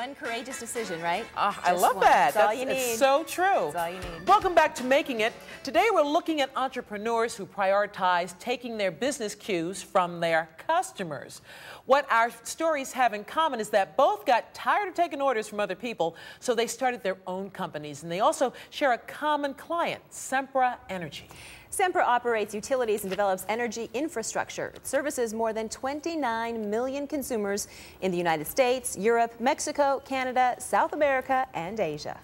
One courageous decision, right? I love that. That's all you need. It's so true. That's all you need. Welcome back to Making It. Today we're looking at entrepreneurs who prioritize taking their business cues from their customers. What our stories have in common is that both got tired of taking orders from other people, so they started their own companies, and they also share a common client, Sempra Energy. Sempra operates utilities and develops energy infrastructure. It services more than 29 million consumers in the United States, Europe, Mexico, Canada, South America, and Asia.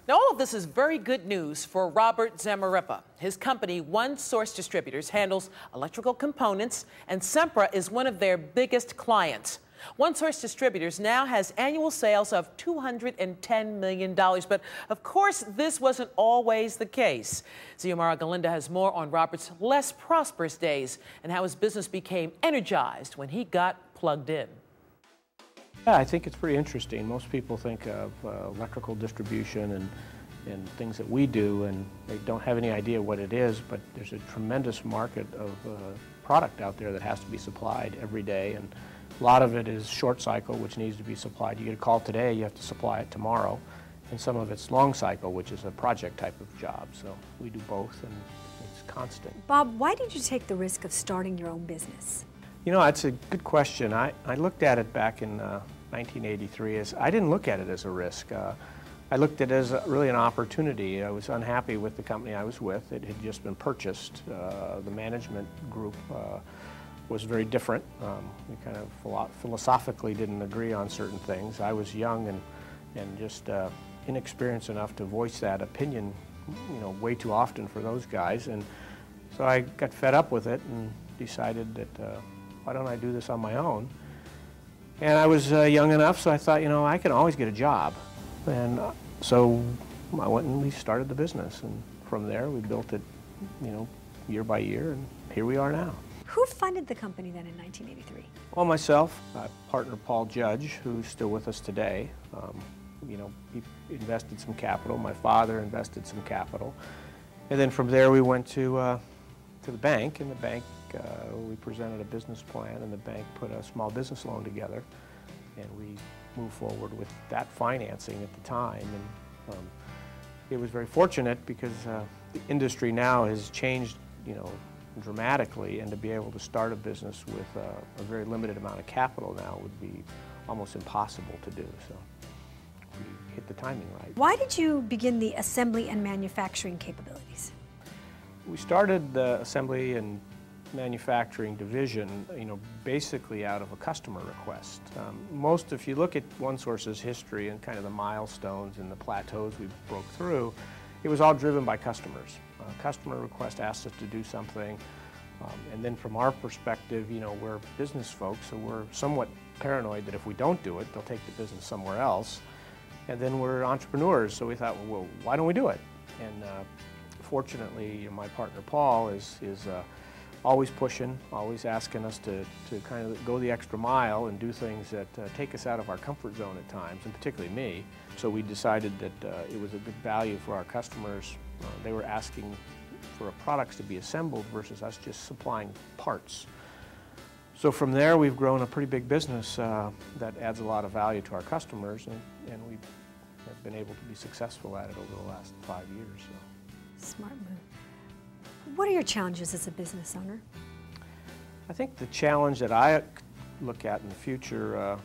Now, all of this is very good news for Robert Zamarripa. His company, OneSource Distributors, handles electrical components, and Sempra is one of their biggest clients. OneSource Distributors now has annual sales of $210 million, but of course this wasn't always the case. Xiomara Galinda has more on Robert's less prosperous days and how his business became energized when he got plugged in. Yeah, I think it's pretty interesting. Most people think of electrical distribution and things that we do, and they don't have any idea what it is, but there's a tremendous market of product out there that has to be supplied every day. And a lot of it is short cycle, which needs to be supplied. You get a call today, you have to supply it tomorrow. And some of it's long cycle, which is a project type of job. So we do both, and it's constant. Bob, why did you take the risk of starting your own business? You know, that's a good question. I looked at it back in 1983 as, I didn't look at it as a risk. I looked at it as really an opportunity. I was unhappy with the company I was with. It had just been purchased. The management group was very different. We kind of philosophically didn't agree on certain things. I was young and just inexperienced enough to voice that opinion, you know, way too often for those guys. And so I got fed up with it and decided that why don't I do this on my own? And I was young enough, so I thought, you know, I can always get a job. And so I went and we started the business. And from there, we built it, you know, year by year, and here we are now. Who funded the company then in 1983? Well, myself, my partner Paul Judge, who's still with us today. You know, he invested some capital. My father invested some capital. And then from there, we went to the bank, and the bank, we presented a business plan, and the bank put a small business loan together, and we moved forward with that financing at the time. And it was very fortunate because the industry now has changed, you know, dramatically, and to be able to start a business with a very limited amount of capital now would be almost impossible to do. So we hit the timing right. Why did you begin the assembly and manufacturing capabilities? We started the assembly and manufacturing division, you know, basically out of a customer request. If you look at OneSource's history and kind of the milestones and the plateaus we broke through, it was all driven by customers. Customer request asked us to do something, and then from our perspective, you know, we're business folks, so we're somewhat paranoid that if we don't do it, they'll take the business somewhere else. And then we're entrepreneurs, so we thought, well, why don't we do it? And fortunately, you know, my partner Paul is always pushing, always asking us to kind of go the extra mile and do things that take us out of our comfort zone at times, and particularly me. So we decided that it was a good value for our customers. They were asking for products to be assembled versus us just supplying parts. So from there, we've grown a pretty big business that adds a lot of value to our customers, and we have been able to be successful at it over the last 5 years. So. Smart move. What are your challenges as a business owner? I think the challenge that I look at in the future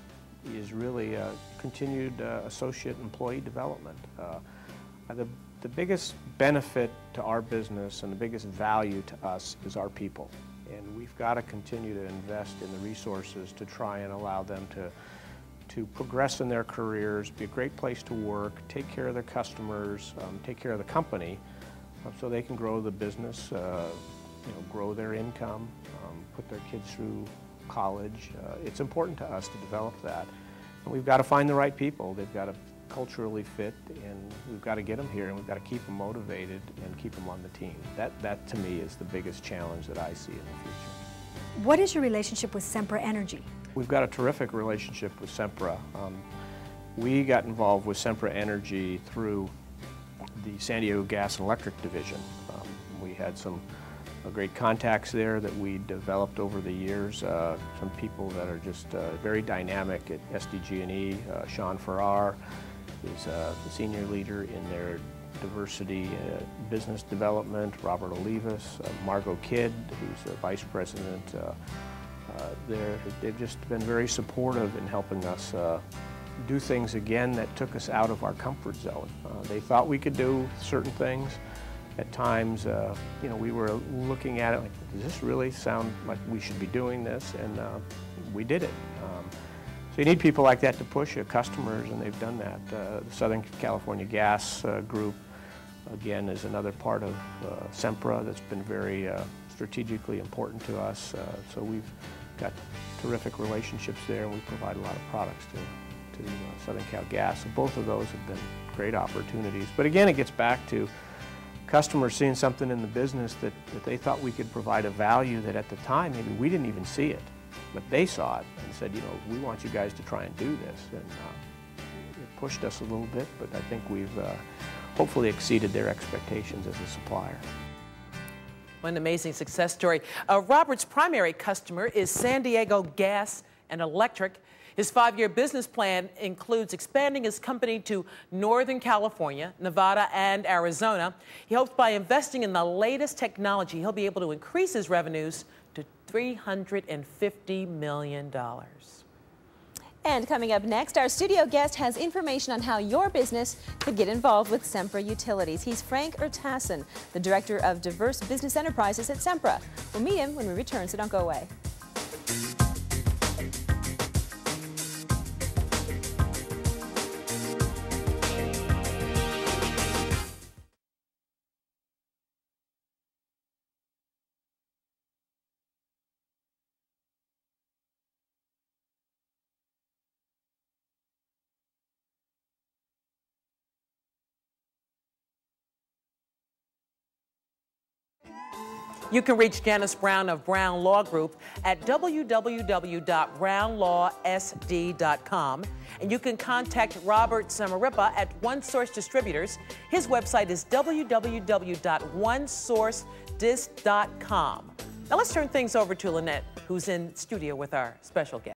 is really continued associate employee development. The biggest benefit to our business and the biggest value to us is our people. And we've got to continue to invest in the resources to try and allow them to progress in their careers, be a great place to work, take care of their customers, take care of the company, so they can grow the business, you know, grow their income, put their kids through college. It's important to us to develop that. And we've got to find the right people. They've got to culturally fit, and we've got to get them here, and we've got to keep them motivated and keep them on the team. That to me is the biggest challenge that I see in the future. What is your relationship with Sempra Energy? We've got a terrific relationship with Sempra. We got involved with Sempra Energy through the San Diego Gas and Electric Division. We had some great contacts there that we developed over the years. Some people that are just very dynamic at SDG&E. Sean Farrar is the senior leader in their diversity business development. Robert Olivas, Margot Kidd, who's a vice president there. They've just been very supportive in helping us do things again that took us out of our comfort zone. They thought we could do certain things. At times, we were looking at it like, does this really sound like we should be doing this? And we did it. So you need people like that to push you, customers, and they've done that. The Southern California Gas Group, again, is another part of Sempra that's been very strategically important to us. So we've got terrific relationships there, and we provide a lot of products to Southern Cal Gas. So both of those have been great opportunities. But again, it gets back to customers seeing something in the business that they thought we could provide a value that at the time maybe we didn't even see it, but they saw it and said, we want you guys to try and do this. And it pushed us a little bit, but I think we've hopefully exceeded their expectations as a supplier. What an amazing success story. Robert's primary customer is San Diego Gas and Electric. His 5-year business plan includes expanding his company to Northern California, Nevada, and Arizona. He hopes by investing in the latest technology, he'll be able to increase his revenues to $350 million. And coming up next, our studio guest has information on how your business could get involved with Sempra Utilities. He's Frank Ertassen, the Director of Diverse Business Enterprises at Sempra. We'll meet him when we return, so don't go away. You can reach Janice Brown of Brown Law Group at www.brownlawsd.com. And you can contact Robert Zamarripa at OneSource Distributors. His website is www.onesourcedis.com. Now let's turn things over to Lynette, who's in studio with our special guest.